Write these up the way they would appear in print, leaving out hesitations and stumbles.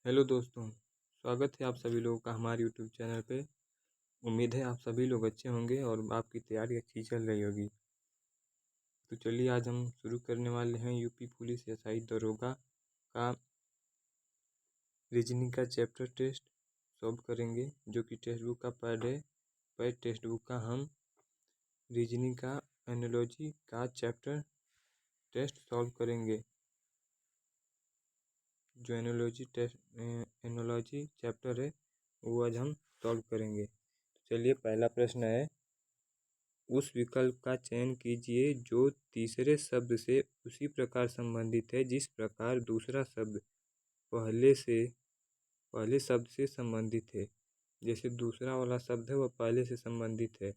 Hello दोस्तों, स्वागत है आप सभी लोगों का हमारे यूट्यूब चैनल पे। उम्मीद है आप सभी लोग अच्छे होंगे और आपकी तैयारी अच्छी चल रही होगी। तो चलिए आज हम शुरू करने वाले हैं यूपी पुलिस एसआई दरोगा का रीजनिंग का चैप्टर टेस्ट सॉल्व करेंगे, जो कि टेक्स्ट बुक का पैड है। पैड टेक्स्ट बुक का हम रीजनिंग का एनालॉजी का चैप्टर टेस्ट सॉल्व करेंगे। जो एनालॉजी चैप्टर है वो आज हम सॉल्व करेंगे। चलिए पहला प्रश्न है, उस विकल्प का चयन कीजिए जो तीसरे शब्द से उसी प्रकार संबंधित है जिस प्रकार दूसरा शब्द पहले शब्द से संबंधित है। जैसे दूसरा वाला शब्द है वह पहले से संबंधित है।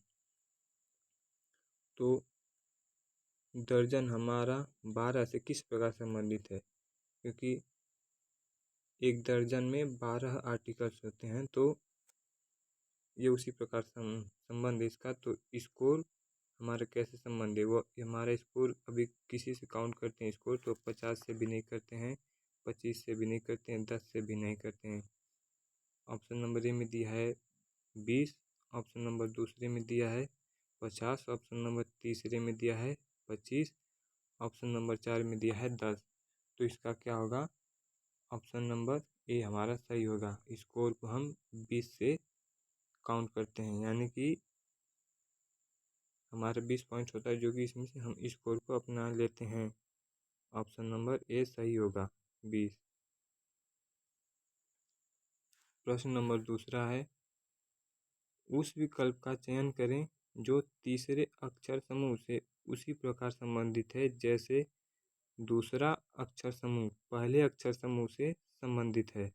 तो दर्जन हमारा 12 से किस प्रकार संबंधित है, क्योंकि एक दर्जन में 12 आर्टिकल्स होते हैं, तो ये उसी प्रकार संबंध है इसका। तो स्कोर हमारा कैसे संबंध है, वो हमारा स्कोर अभी किसी से काउंट करते हैं स्कोर, तो 50 से भी नहीं करते हैं, 25 से भी नहीं करते हैं, 10 से भी नहीं करते हैं। ऑप्शन नंबर ए में दिया है 20, ऑप्शन नंबर दूसरे में दिया है 50, ऑप्शन नंबर तीसरे में दिया है 25, ऑप्शन नंबर 4 में दिया है 10। तो इसका क्या होगा, ऑप्शन नंबर ए हमारा सही होगा। स्कोर को हम 20 से काउंट करते हैं, यानी कि हमारा 20 पॉइंट होता है, जो कि इसमें से हम स्कोर को अपना लेते हैं। ऑप्शन नंबर ए सही होगा, 20। प्रश्न नंबर दूसरा है, उस विकल्प का चयन करें जो तीसरे अक्षर समूह से उसी प्रकार संबंधित है जैसे दूसरा अक्षर समूह पहले अक्षर समूह से संबंधित है।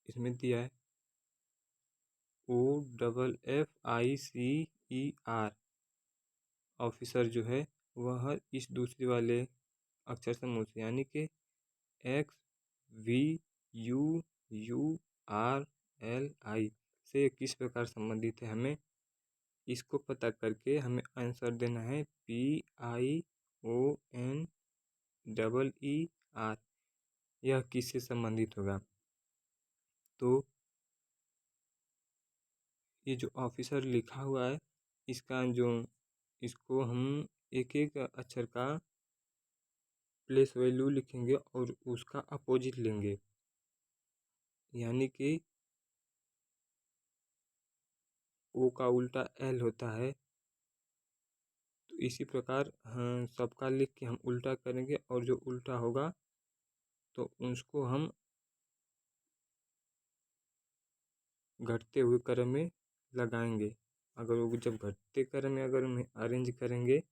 इसमें दिया है OFFICER। ऑफिसर जो है वह इस दूसरे वाले अक्षर समूह से, यानी कि XVUURLI से किस प्रकार संबंधित है। हमें इसको पता करके हमें आंसर देना है PIONEER, यह किससे संबंधित होगा। तो ये जो ऑफिसर लिखा हुआ है इसको हम एक एक अक्षर का प्लेस वैल्यू लिखेंगे और उसका अपोजिट लेंगे, यानी कि ओ का उल्टा एल होता है। तो इसी प्रकार सबका लिख के हम उल्टा करेंगे और जो उल्टा होगा तो उसको हम घटते हुए क्रम में लगाएंगे। अगर वो जब घटते क्रम में अगर हम अरेंज करेंगे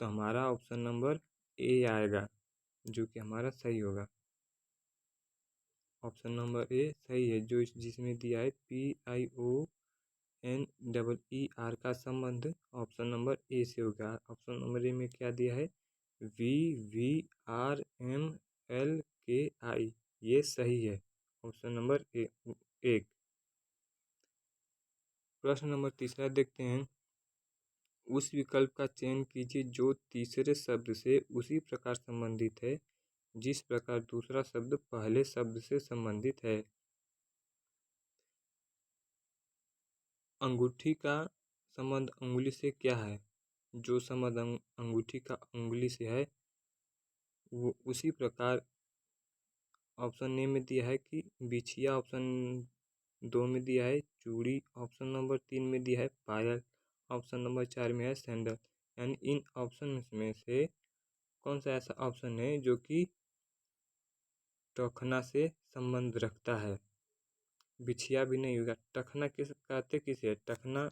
तो हमारा ऑप्शन नंबर ए आएगा, जो कि हमारा सही होगा। ऑप्शन नंबर ए सही है, जो जिसमें दिया है PIONEER का संबंध ऑप्शन नंबर ए से होगा। ऑप्शन नंबर ए में क्या दिया है, VVRMLKI, ये सही है, ऑप्शन नंबर ए एक। प्रश्न नंबर तीसरा देखते हैं, उस विकल्प का चयन कीजिए जो तीसरे शब्द से उसी प्रकार संबंधित है जिस प्रकार दूसरा शब्द पहले शब्द से संबंधित है। अंगूठी का संबंध अंगुली से क्या है, जो संबंध अंगूठी का अंगुली से है वो उसी प्रकार ऑप्शन ए में दिया है कि बिछिया, ऑप्शन 2 में दिया है चूड़ी, ऑप्शन नंबर 3 में दिया है पायल, ऑप्शन नंबर 4 में है सैंडल। यानी इन ऑप्शन में से कौन सा ऐसा ऑप्शन है जो कि टखना से संबंध रखता है। बिछिया भी नहीं होगा। टखना किस कहते किसे, टखना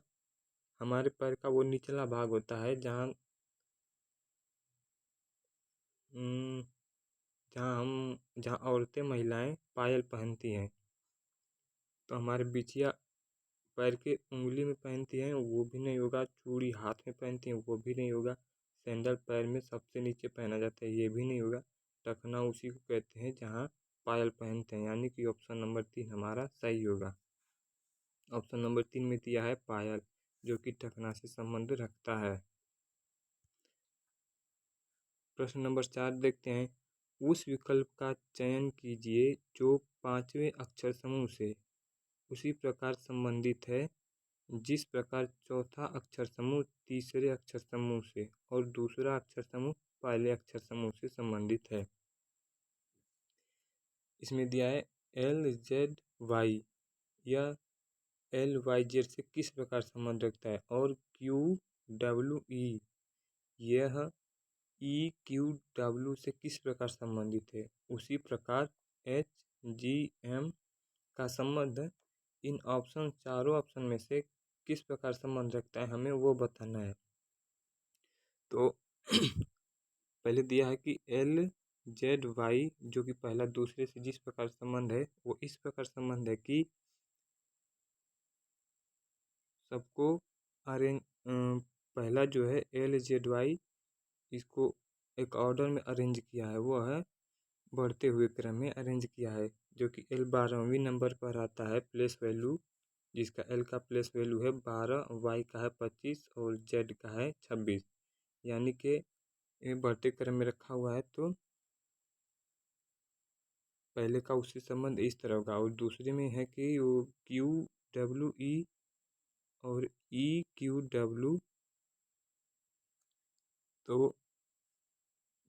हमारे पैर का वो निचला भाग होता है जहाँ जहाँ औरतें महिलाएं पायल पहनती हैं। तो हमारे बिछिया पैर के उंगली में पहनती हैं वो भी नहीं होगा, चूड़ी हाथ में पहनती हैं वो भी नहीं होगा, सैंडल पैर में सबसे नीचे पहना जाता है ये भी नहीं होगा। टखना उसी को कहते हैं जहाँ पायल पहनते हैं, यानी कि ऑप्शन नंबर 3 हमारा सही होगा। ऑप्शन नंबर 3 में दिया है पायल, जो कि टखना से संबंध रखता है। प्रश्न नंबर 4 देखते हैं, उस विकल्प का चयन कीजिए जो पांचवें अक्षर समूह से उसी प्रकार संबंधित है जिस प्रकार चौथा अक्षर समूह तीसरे अक्षर समूह से और दूसरा अक्षर समूह पहले अक्षर समूह से संबंधित है। इसमें दिया है LZY, यह LYZ से किस प्रकार संबंध रखता है, और QWE यह EQW से किस प्रकार संबंधित है। उसी प्रकार HGM का संबंध इन ऑप्शन चारों ऑप्शन में से किस प्रकार संबंध रखता है, हमें वो बताना है। तो पहले दिया है कि LZY जो कि पहला दूसरे से जिस प्रकार संबंध है वो इस प्रकार संबंध है कि सबको अरेंज पहला जो है LZY इसको एक ऑर्डर में अरेंज किया है, वो है बढ़ते हुए क्रम में अरेंज किया है, जो कि L 12वीं नंबर पर आता है प्लेस वैल्यू, जिसका L का प्लेस वैल्यू है 12, Y का है 25 और Z का है 26, यानी कि ये बढ़ते क्रम में रखा हुआ है। तो पहले का उससे संबंध इस तरह का, और दूसरे में है कि वो QWE और EQW। तो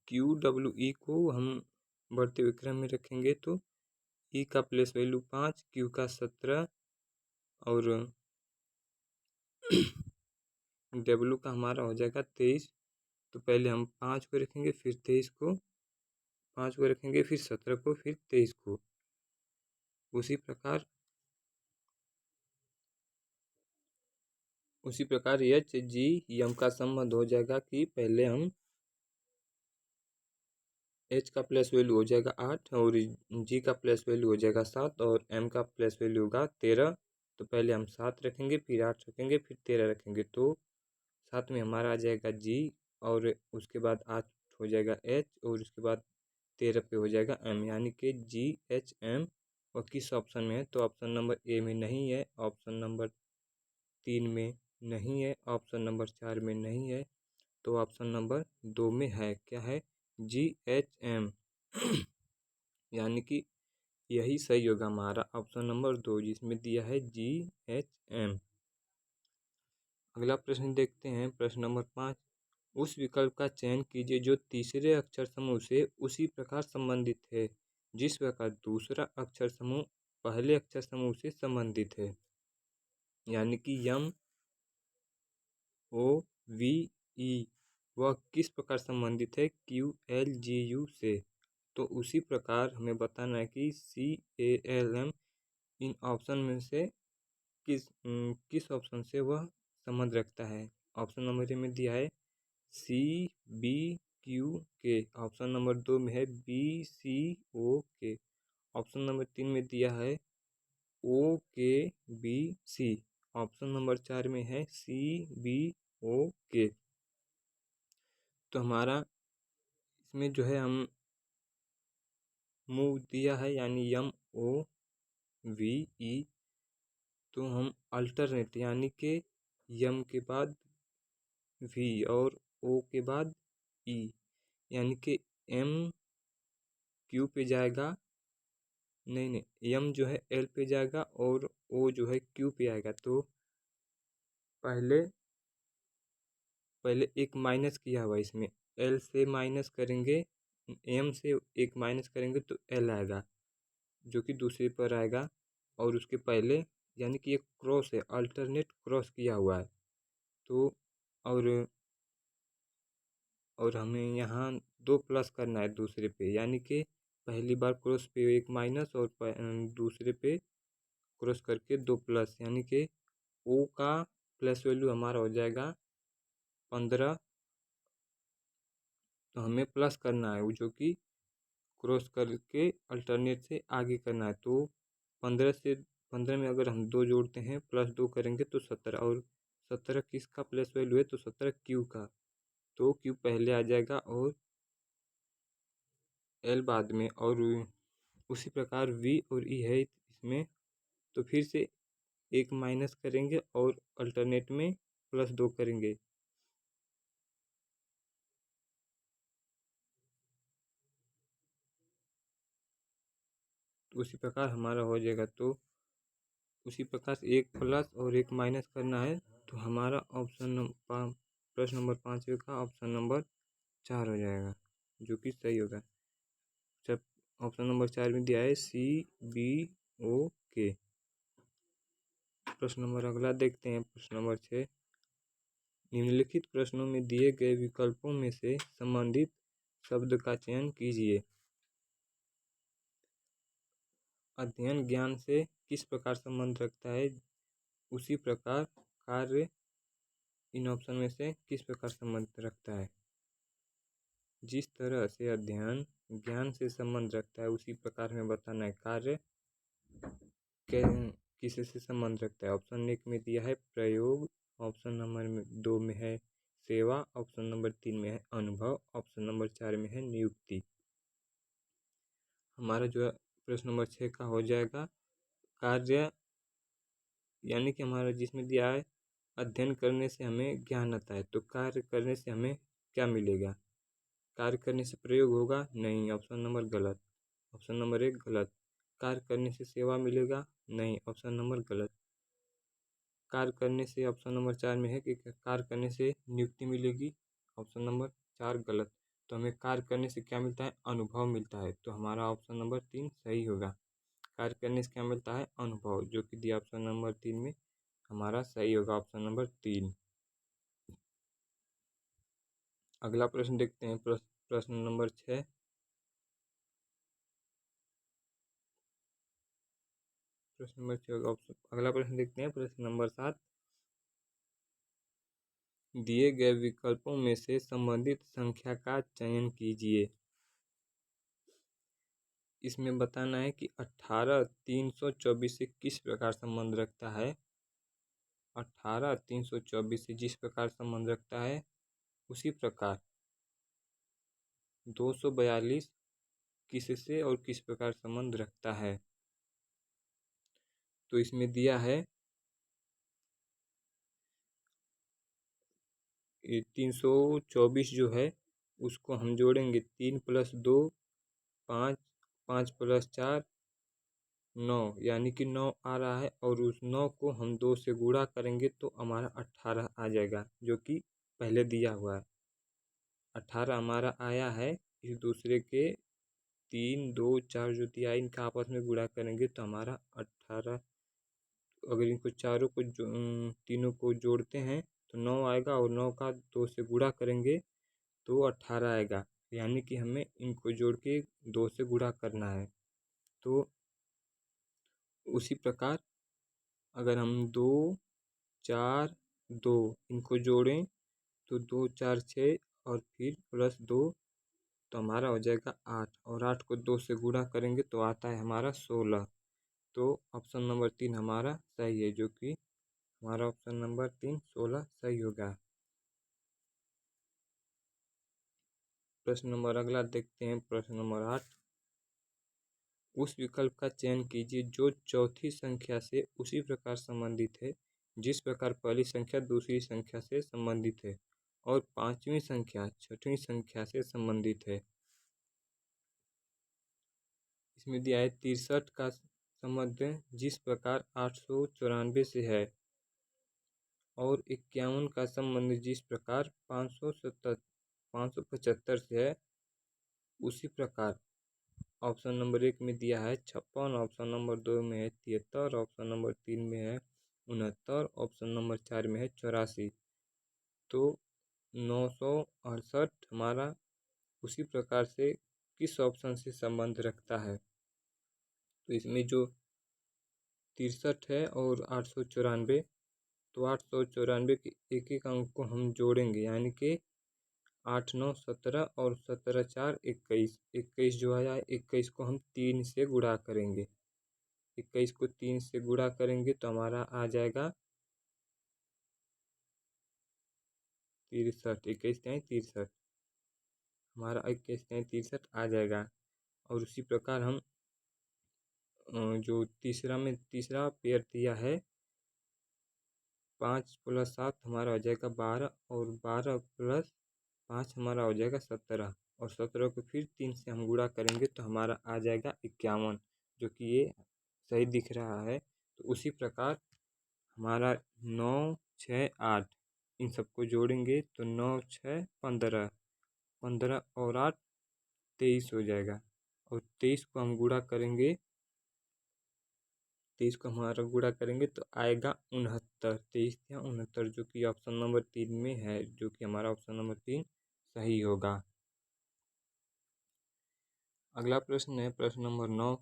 QWE को हम बढ़ते हुए क्रम में रखेंगे तो E का प्लेस वैल्यू 5, Q का 17 और W का हमारा हो जाएगा 23। तो पहले हम 5 को रखेंगे, फिर 23 को, 5 को रखेंगे, फिर 17 को, फिर 23 को। उसी प्रकार HGM का संबंध हो जाएगा कि पहले हम H का प्लेस वैल्यू हो जाएगा 8 और G का प्लेस वैल्यू हो जाएगा 7 और M का प्लेस वैल्यू होगा 13। तो पहले हम 7 रखेंगे, फिर 8 रखेंगे, फिर 13 रखेंगे, तो 7 में हमारा आ जाएगा G और उसके बाद 8 हो जाएगा H और उसके बाद 13 पे हो जाएगा M, यानी कि GHM। और किस ऑप्शन में है, तो ऑप्शन नंबर A में नहीं है, ऑप्शन नंबर 3 में नहीं है, ऑप्शन नंबर 4 में नहीं है, तो ऑप्शन नंबर 2 में है। क्या है? GHM यानी कि यही सही होगा हमारा ऑप्शन नंबर 2, जिसमें दिया है GHM। अगला प्रश्न देखते हैं, प्रश्न नंबर 5। उस विकल्प का चयन कीजिए जो तीसरे अक्षर समूह से उसी प्रकार संबंधित है जिस प्रकार दूसरा अक्षर समूह पहले अक्षर समूह से संबंधित है, यानी कि MOVE वह किस प्रकार संबंधित है QLGU से। तो उसी प्रकार हमें बताना है कि CALM इन ऑप्शन में से किस ऑप्शन से वह संबंध रखता है। ऑप्शन नंबर ए में दिया है CBQK, ऑप्शन नंबर 2 में है BCOK, ऑप्शन नंबर 3 में दिया है OKBC, ऑप्शन नंबर 4 में है CBOK। तो हमारा इसमें जो है हम मूव दिया है यानी MOVE, तो हम अल्टरनेट यानी कि M के बाद V और O के बाद E, यानी कि M Q पे जाएगा, नहीं M जो है L पे जाएगा और O जो है Q पे आएगा। तो पहले एक माइनस किया हुआ इसमें, L से माइनस करेंगे, M से एक माइनस करेंगे तो L आएगा जो कि दूसरे पर आएगा, और उसके पहले यानी कि एक क्रॉस है, अल्टरनेट क्रॉस किया हुआ है। तो और हमें यहाँ 2 प्लस करना है दूसरे पे, यानी कि पहली बार क्रॉस पे एक माइनस और दूसरे पे क्रॉस करके 2 प्लस, यानी कि O का प्लस वैल्यू हमारा हो जाएगा 15। तो हमें प्लस करना है वो, जो कि क्रॉस करके अल्टरनेट से आगे करना है। तो 15 में अगर हम 2 जोड़ते हैं प्लस 2 करेंगे तो 17, और 17 किसका प्लस वैल्यू है, तो 17 Q का। तो Q पहले आ जाएगा और L बाद में, और उसी प्रकार V और E है इसमें, तो फिर से एक माइनस करेंगे और अल्टरनेट में प्लस 2 करेंगे। उसी प्रकार हमारा हो जाएगा। तो उसी प्रकार से एक प्लस और एक माइनस करना है, तो हमारा प्रश्न नंबर 5 का ऑप्शन नंबर 4 हो जाएगा, जो कि सही होगा। जब ऑप्शन नंबर 4 में दिया है CBOK। प्रश्न नंबर अगला देखते हैं, प्रश्न नंबर 6। निम्नलिखित प्रश्नों में दिए गए विकल्पों में से संबंधित शब्द का चयन कीजिए। अध्ययन ज्ञान से किस प्रकार संबंध रखता है, उसी प्रकार कार्य इन ऑप्शन में से किस प्रकार संबंध रखता है। जिस तरह से अध्ययन ज्ञान से संबंध रखता है, उसी प्रकार में बताना है कार्य किस से संबंध रखता है। ऑप्शन 1 में दिया है प्रयोग, ऑप्शन नंबर 2 में है सेवा, ऑप्शन नंबर 3 में है अनुभव, ऑप्शन नंबर 4 में है नियुक्ति। हमारा जो है प्रश्न नंबर 6 का हो जाएगा कार्य, यानी कि हमारा जिसमें दिया है अध्ययन करने से हमें ज्ञान आता है, तो कार्य करने से हमें क्या मिलेगा। कार्य करने से प्रयोग होगा नहीं, ऑप्शन नंबर गलत। ऑप्शन नंबर 1 गलत। कार्य करने से सेवा मिलेगा नहीं, ऑप्शन नंबर गलत। कार्य करने से ऑप्शन नंबर 4 में है कि कार्य करने से नियुक्ति मिलेगी, ऑप्शन नंबर 4 गलत। तो हमें कार्य करने से क्या मिलता है, अनुभव मिलता है, तो हमारा ऑप्शन नंबर 3 सही होगा। कार्य करने से क्या मिलता है, अनुभव, जो कि दिया ऑप्शन नंबर 3 में हमारा सही होगा, ऑप्शन नंबर 3। अगला प्रश्न देखते हैं, प्रश्न नंबर 6। प्रश्न नंबर 6 ऑप्शन। अगला प्रश्न देखते हैं, प्रश्न नंबर 7। दिए गए विकल्पों में से संबंधित संख्या का चयन कीजिए। इसमें बताना है कि 18 324 से किस प्रकार संबंध रखता है। 18 324 से जिस प्रकार संबंध रखता है, उसी प्रकार 242 किससे और किस प्रकार संबंध रखता है। तो इसमें दिया है 324 जो है उसको हम जोड़ेंगे 3 + 2 5, 5 + 4 9, यानी कि 9 आ रहा है, और उस 9 को हम 2 से गुणा करेंगे तो हमारा 18 आ जाएगा, जो कि पहले दिया हुआ है। 18 हमारा आया है, इस दूसरे के 3 2 4 जो दिया है इनका आपस में गुणा करेंगे तो हमारा 18। अगर इनको चारों को तीनों को जोड़ते हैं तो 9 आएगा, और 9 का 2 से गुणा करेंगे तो 18 आएगा, यानी कि हमें इनको जोड़ के 2 से गुणा करना है। तो उसी प्रकार अगर हम 2 4 2 इनको जोड़ें तो 2 4 6 और फिर +2 तो हमारा हो जाएगा 8, और 8 को 2 से गुणा करेंगे तो आता है हमारा 16। तो ऑप्शन नंबर 3 हमारा सही है, जो कि हमारा ऑप्शन नंबर 3 16 सही होगा। प्रश्न नंबर अगला देखते हैं, प्रश्न नंबर 8। उस विकल्प का चयन कीजिए जो चौथी संख्या से उसी प्रकार संबंधित है जिस प्रकार पहली संख्या दूसरी संख्या से संबंधित है, और पांचवी संख्या छठवीं संख्या से संबंधित है। इसमें दिया है 63 का संबंध जिस प्रकार 894 से है, और 51 का संबंध जिस प्रकार 575 से है, उसी प्रकार ऑप्शन नंबर 1 में दिया है 56, ऑप्शन नंबर 2 में है 73, ऑप्शन नंबर 3 में है 69, ऑप्शन नंबर 4 में है 84। तो 968 हमारा उसी प्रकार से किस ऑप्शन से संबंध रखता है। तो इसमें जो 63 है और 894, तो 894 के एक एक अंक को हम जोड़ेंगे, यानी कि 8 9 17 और 17 4 21। 21 जो आया है 21 को हम 3 से गुणा करेंगे। 21 को 3 से गुणा करेंगे तो हमारा आ जाएगा 63। 21 तिहाई 63, हमारा 21 तिहाई 63 आ जाएगा। और उसी प्रकार हम जो तीसरा पेयर दिया है 5 + 7 हमारा हो जाएगा 12, और 12 + 5 हमारा हो जाएगा 17, और 17 को फिर 3 से हम गुणा करेंगे तो हमारा आ जाएगा 51, जो कि ये सही दिख रहा है। तो उसी प्रकार हमारा 9, 6, 8 इन सबको जोड़ेंगे तो 9, 6, 15, 15 और 8 23 हो जाएगा। और 23 को हम गुणा करेंगे, 23 को हमारा गुणा करेंगे तो आएगा 69। 23 या 69 जो कि ऑप्शन नंबर 3 में है, जो कि हमारा ऑप्शन नंबर 3 सही होगा। अगला प्रश्न है प्रश्न नंबर 9।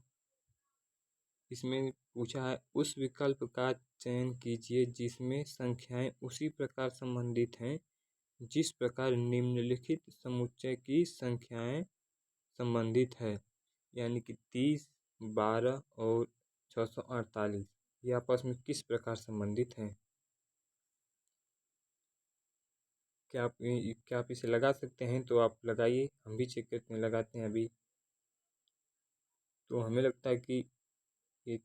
इसमें पूछा है उस विकल्प का चयन कीजिए जिसमें संख्याएं उसी प्रकार संबंधित हैं जिस प्रकार निम्नलिखित समुच्चय की संख्याएं संबंधित है। यानी कि 30, 12 और 648 ये आपस में किस प्रकार संबंधित हैं। क्या आप इसे लगा सकते हैं? तो आप लगाइए, हम भी चेक करते हैं, लगाते हैं अभी। तो हमें लगता है कि ये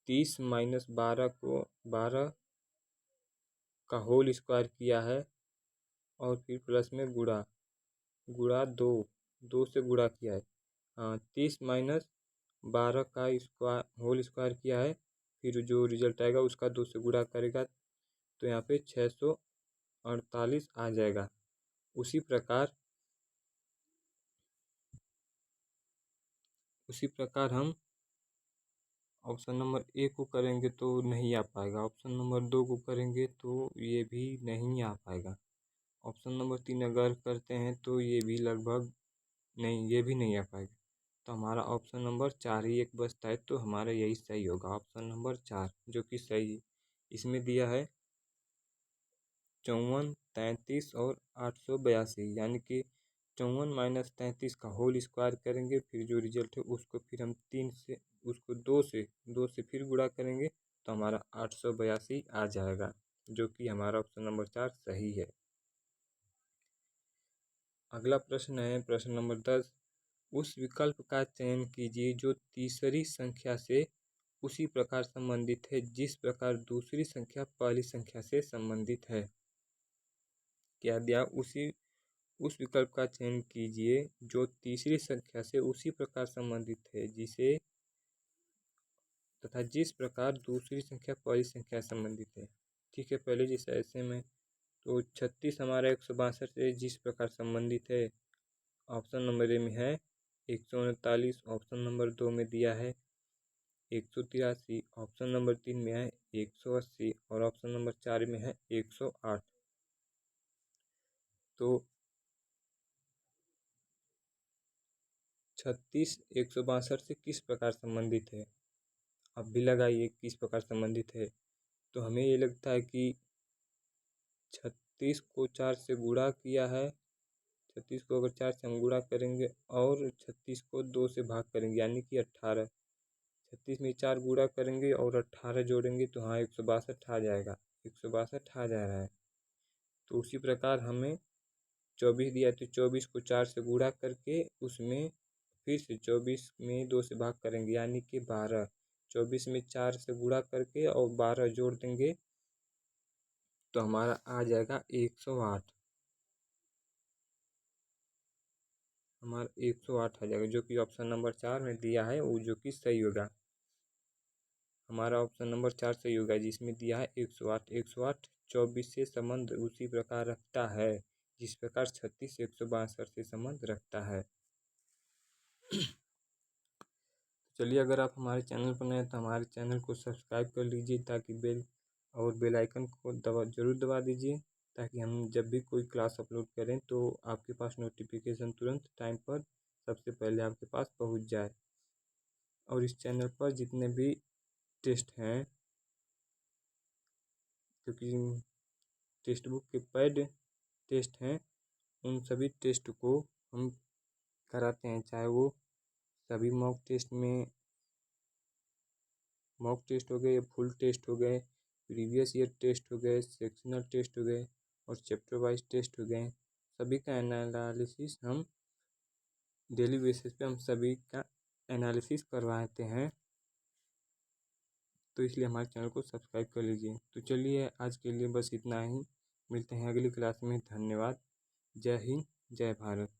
30 माइनस 12 को 12 का होल स्क्वायर किया है और फिर प्लस में गुणा 2 से गुणा किया है। हाँ, 30 माइनस 12 का स्क्वायर होल स्क्वायर किया है, फिर जो रिजल्ट आएगा उसका 2 से गुणा करेगा तो यहाँ पे 648 आ जाएगा। उसी प्रकार हम ऑप्शन नंबर 1 को करेंगे तो नहीं आ पाएगा, ऑप्शन नंबर 2 को करेंगे तो ये भी नहीं आ पाएगा, ऑप्शन नंबर 3 अगर करते हैं तो ये भी लगभग नहीं, ये भी नहीं आ पाएगा। तो हमारा ऑप्शन नंबर 4 ही एक बचता है, तो हमारा यही सही होगा, ऑप्शन नंबर 4 जो कि सही है। इसमें दिया है 54, 33 और 882, यानी कि 54 माइनस 33 का होल स्क्वायर करेंगे, फिर जो रिजल्ट है उसको फिर हम 3 से उसको 2 से फिर गुणा करेंगे तो हमारा 882 आ जाएगा, जो कि हमारा ऑप्शन नंबर 4 सही है। अगला प्रश्न है प्रश्न नंबर 10। उस विकल्प का चयन कीजिए जो तीसरी संख्या से उसी प्रकार संबंधित है जिस प्रकार दूसरी संख्या पहली संख्या से संबंधित है। क्या दिया? उस विकल्प का चयन कीजिए जो तीसरी संख्या से उसी प्रकार संबंधित है जिसे तथा जिस प्रकार दूसरी संख्या पहली संख्या संबंधित है। ठीक है, पहले जिस ऐसे में तो 36 हमारा 162 से जिस प्रकार संबंधित है, ऑप्शन नंबर ए में है 139, ऑप्शन नंबर 2 में दिया है 183, ऑप्शन नंबर 3 में है 180 और ऑप्शन नंबर 4 में है 108। तो 36 162 से किस प्रकार संबंधित है? अब भी लगाइए किस प्रकार संबंधित है। तो हमें ये लगता है कि 36 को 4 से गुणा किया है, 36 को अगर 4 से हम गुणा करेंगे और 36 को 2 से भाग करेंगे यानी कि 18, 36 में 4 गुणा करेंगे और 18 जोड़ेंगे तो हाँ 162 आ जाएगा, 162 आ जा रहा है। तो उसी प्रकार हमें 24 दिया तो 24 को 4 से गुणा करके उसमें फिर से 24 में 2 से भाग करेंगे यानी कि 12, 24 में 4 से गुणा करके और 12 जोड़ देंगे तो हमारा आ जाएगा 108, हमारा 108 आ जाएगा, जो कि ऑप्शन नंबर 4 में दिया है वो जो कि सही होगा। हमारा ऑप्शन नंबर 4 सही होगा जिसमें दिया है 108। 108 24 से संबंध उसी प्रकार रखता है जिस प्रकार 36 162 से संबंध रखता है। चलिए, अगर आप हमारे चैनल पर नए हैं तो हमारे चैनल को सब्सक्राइब कर लीजिए ताकि बेल आइकन को ज़रूर दबा दीजिए ताकि हम जब भी कोई क्लास अपलोड करें तो आपके पास नोटिफिकेशन तुरंत टाइम पर सबसे पहले आपके पास पहुंच जाए। और इस चैनल पर जितने भी टेस्ट हैं, क्योंकि टेक्स्ट बुक के पैड टेस्ट हैं, उन सभी टेस्ट को हम कराते हैं, चाहे वो सभी मॉक टेस्ट हो गए या फुल टेस्ट हो गए, प्रीवियस ईयर टेस्ट हो गए, सेक्शनल टेस्ट हो गए और चैप्टर वाइज टेस्ट हो गए। सभी का एनालिसिस हम डेली बेसिस पे हम सभी का एनालिसिस करवाते हैं, तो इसलिए हमारे चैनल को सब्सक्राइब कर लीजिए। तो चलिए, आज के लिए बस इतना ही, मिलते हैं अगली क्लास में। धन्यवाद। जय हिंद, जय भारत।